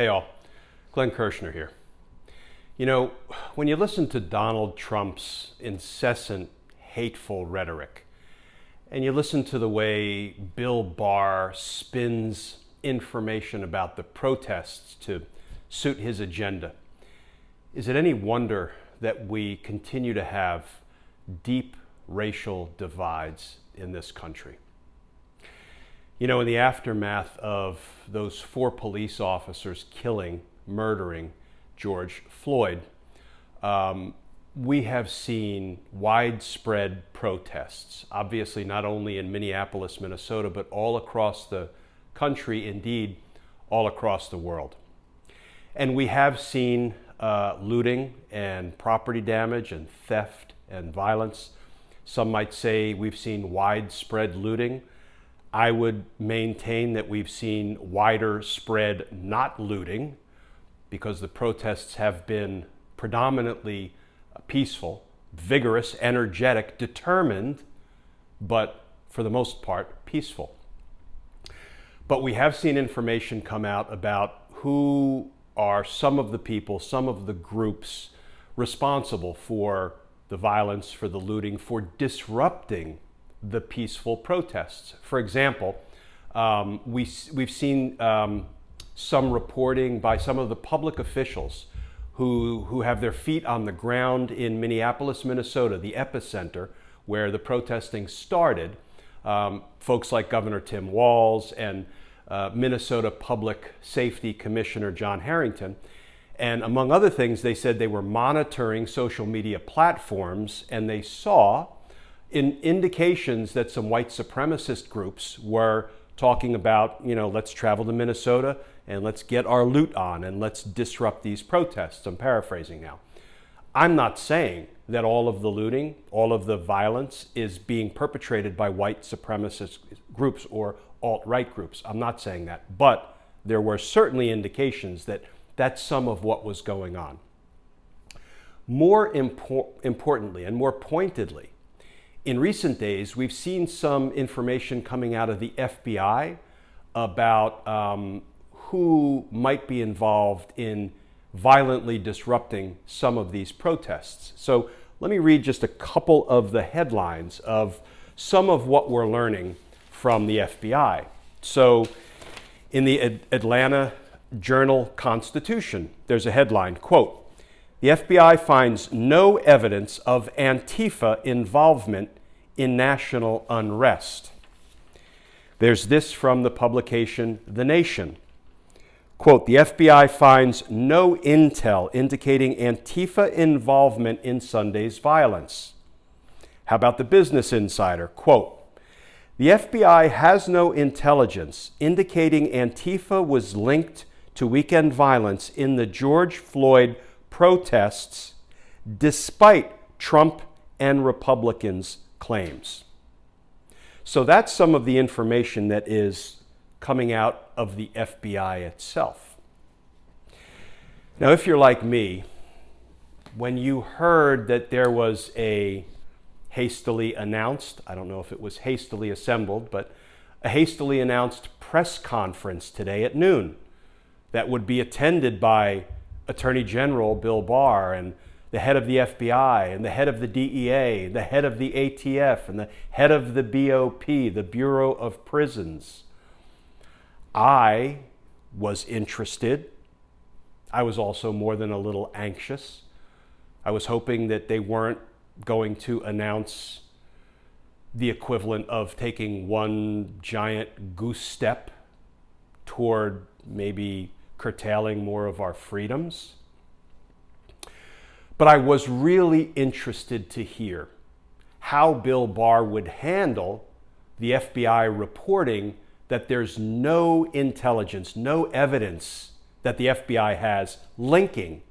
Hey all, Glenn Kirshner here. You know, when you listen to Donald Trump's incessant, hateful rhetoric, and you listen to the way Bill Barr spins information about the protests to suit his agenda, is it any wonder that we continue to have deep racial divides in this country? You know, in the aftermath of those 4 police officers murdering George Floyd, we have seen widespread protests, obviously not only in Minneapolis, Minnesota, but all across the country, indeed, all across the world. And we have seen looting and property damage and theft and violence. Some might say we've seen widespread looting. I would maintain that we've seen wider spread not looting because the protests have been predominantly peaceful, vigorous, energetic, determined, but for the most part peaceful. But we have seen information come out about who are some of the people, some of the groups responsible for the violence, for the looting, for disrupting the peaceful protests. For example, we've seen some reporting by some of the public officials who have their feet on the ground in Minneapolis, Minnesota, the epicenter where the protesting started. Folks like Governor Tim Walz and Minnesota Public Safety Commissioner John Harrington. And among other things, they said they were monitoring social media platforms and they saw indications that some white supremacist groups were talking about, you know, let's travel to Minnesota and let's get our loot on and let's disrupt these protests. I'm paraphrasing now. I'm not saying that all of the looting, all of the violence is being perpetrated by white supremacist groups or alt-right groups. I'm not saying that, but there were certainly indications that that's some of what was going on. More importantly and more pointedly, in recent days, we've seen some information coming out of the FBI about who might be involved in violently disrupting some of these protests. So let me read just a couple of the headlines of some of what we're learning from the FBI. So in the Atlanta Journal-Constitution, there's a headline, quote, "The FBI finds no evidence of Antifa involvement in national unrest." There's this from the publication The Nation. Quote, "The FBI finds no intel indicating Antifa involvement in Sunday's violence." How about the Business Insider? Quote, "The FBI has no intelligence indicating Antifa was linked to weekend violence in the George Floyd protests, despite Trump and Republicans' claims." So that's some of the information that is coming out of the FBI itself. Now, if you're like me, when you heard that there was a hastily announced, I don't know if it was hastily assembled, but a hastily announced press conference today at noon that would be attended by Attorney General Bill Barr and the head of the FBI and the head of the DEA, the head of the ATF and the head of the BOP, the Bureau of Prisons. I was interested. I was also more than a little anxious. I was hoping that they weren't going to announce the equivalent of taking one giant goose step toward maybe curtailing more of our freedoms. But I was really interested to hear how Bill Barr would handle the FBI reporting that there's no intelligence, no evidence that the FBI has linking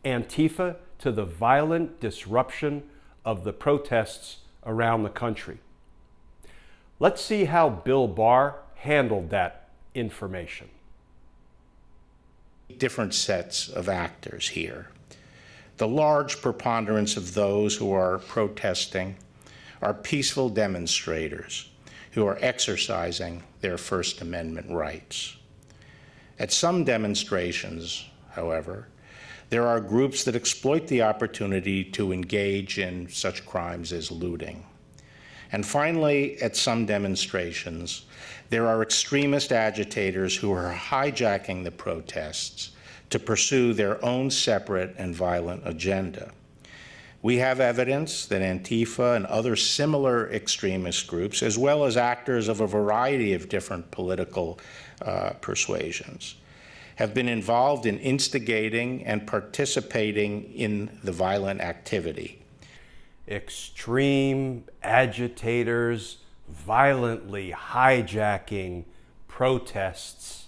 Antifa to the violent disruption of the protests around the country. Let's see how Bill Barr handled that information. Different sets of actors here. The large preponderance of those who are protesting are peaceful demonstrators who are exercising their First Amendment rights. At some demonstrations, however, there are groups that exploit the opportunity to engage in such crimes as looting. And finally, at some demonstrations, there are extremist agitators who are hijacking the protests to pursue their own separate and violent agenda. We have evidence that Antifa and other similar extremist groups, as well as actors of a variety of different political persuasions, have been involved in instigating and participating in the violent activity. Extreme agitators violently hijacking protests,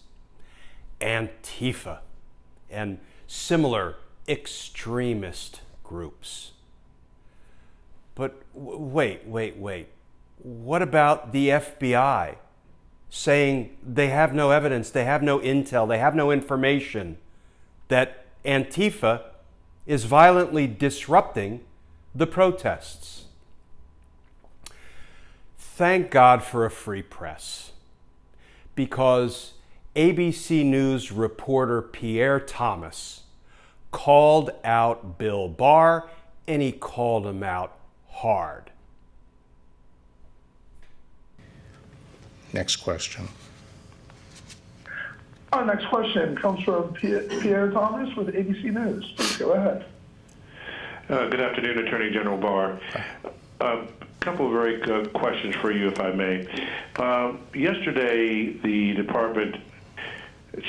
Antifa, and similar extremist groups. But wait. What about the FBI saying they have no evidence, they have no intel, they have no information that Antifa is violently disrupting the protests? Thank God for a free press, because ABC News reporter Pierre Thomas called out Bill Barr, and he called him out hard. Next question. Our next question comes from Pierre Thomas with ABC News. Please go ahead. Good afternoon, Attorney General Barr. A couple of very good questions for you, if I may. Yesterday, the department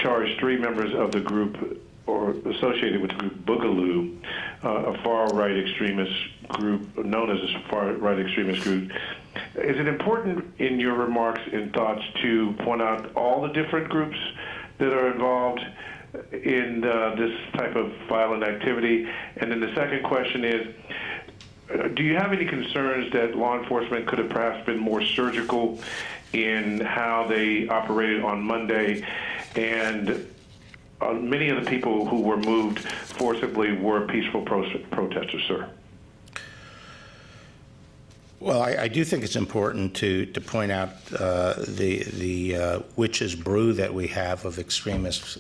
charged 3 members of the group, or associated with the group Boogaloo, a far-right extremist group, known as a far-right extremist group. Is it important in your remarks and thoughts to point out all the different groups that are involved in this type of violent activity? And then the second question is, do you have any concerns that law enforcement could have perhaps been more surgical in how they operated on Monday? And many of the people who were moved forcibly were peaceful protesters, sir. Well, I do think it's important to point out the witch's brew that we have of extremist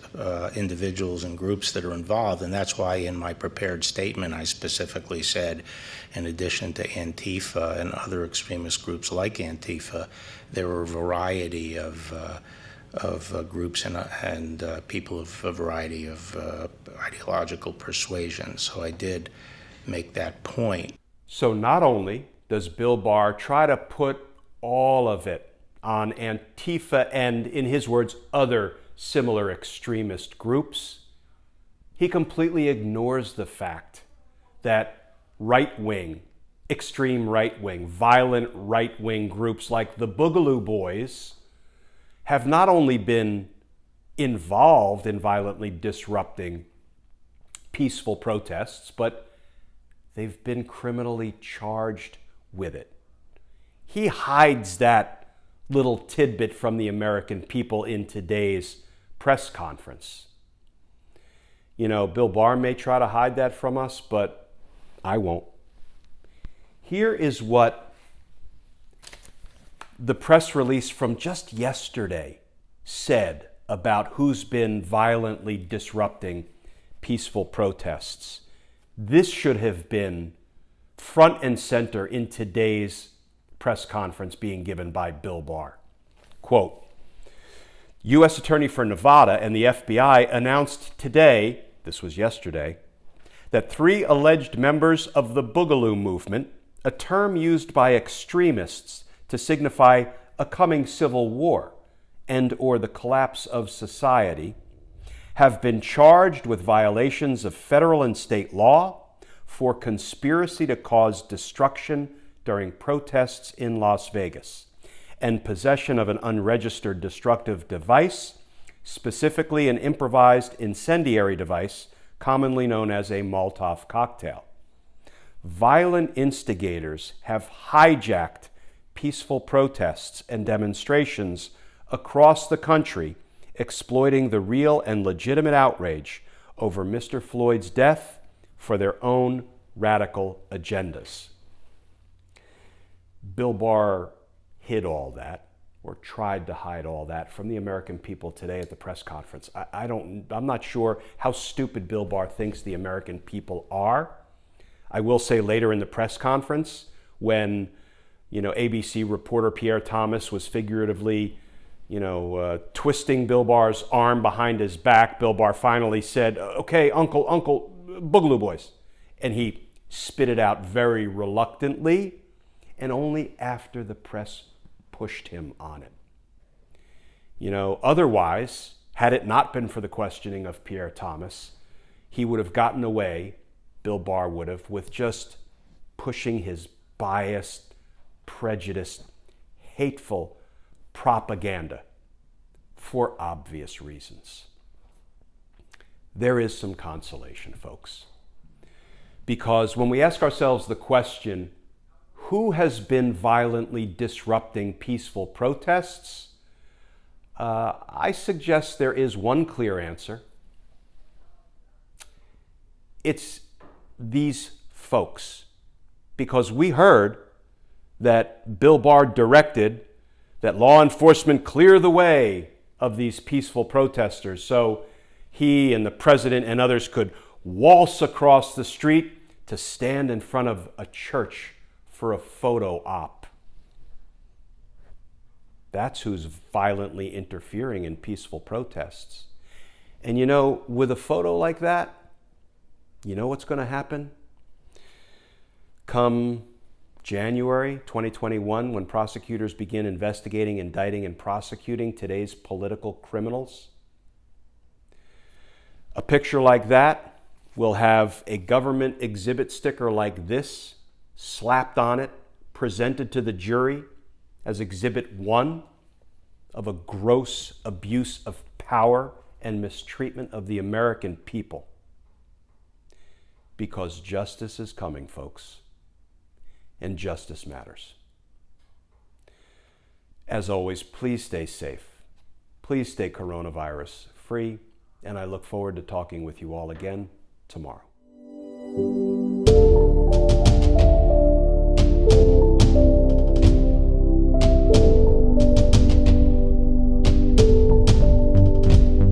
individuals and groups that are involved, and that's why in my prepared statement I specifically said, in addition to Antifa and other extremist groups like Antifa, there were a variety of groups and people of a variety of ideological persuasions. So I did make that point. So not only does Bill Barr try to put all of it on Antifa and, in his words, other similar extremist groups, he completely ignores the fact that right-wing, extreme right-wing, violent right-wing groups like the Boogaloo Boys have not only been involved in violently disrupting peaceful protests, but they've been criminally charged with it. He hides that little tidbit from the American people in today's press conference. You know, Bill Barr may try to hide that from us, but I won't. Here is what the press release from just yesterday said about who's been violently disrupting peaceful protests. This should have been front and center in today's press conference being given by Bill Barr. Quote, U.S. Attorney for Nevada and the FBI announced today, this was yesterday, that 3 alleged members of the Boogaloo movement, a term used by extremists to signify a coming civil war and or the collapse of society, have been charged with violations of federal and state law for conspiracy to cause destruction during protests in Las Vegas and possession of an unregistered destructive device, specifically an improvised incendiary device commonly known as a Molotov cocktail. Violent instigators have hijacked peaceful protests and demonstrations across the country, exploiting the real and legitimate outrage over Mr. Floyd's death for their own radical agendas. Bill Barr hid all that. or tried to hide all that from the American people today at the press conference. I'm not sure how stupid Bill Barr thinks the American people are. I will say later in the press conference, when ABC reporter Pierre Thomas was figuratively twisting Bill Barr's arm behind his back, Bill Barr finally said, "Okay, Uncle, Boogaloo Boys." And he spit it out very reluctantly, and only after the press pushed him on it. Otherwise, had it not been for the questioning of Pierre Thomas, he would have gotten away, Bill Barr would have, with just pushing his biased, prejudiced, hateful propaganda for obvious reasons. There is some consolation, folks, because when we ask ourselves the question, who has been violently disrupting peaceful protests? I suggest there is one clear answer. It's these folks, because we heard that Bill Barr directed that law enforcement clear the way of these peaceful protesters so he and the president and others could waltz across the street to stand in front of a church for a photo op. That's who's violently interfering in peaceful protests. And with a photo like that, what's going to happen? Come January 2021, when prosecutors begin investigating, indicting, and prosecuting today's political criminals, a picture like that will have a government exhibit sticker like this slapped on it, presented to the jury as Exhibit 1 of a gross abuse of power and mistreatment of the American people. Because justice is coming, folks, and justice matters. As always, please stay safe. Please stay coronavirus free, and I look forward to talking with you all again tomorrow.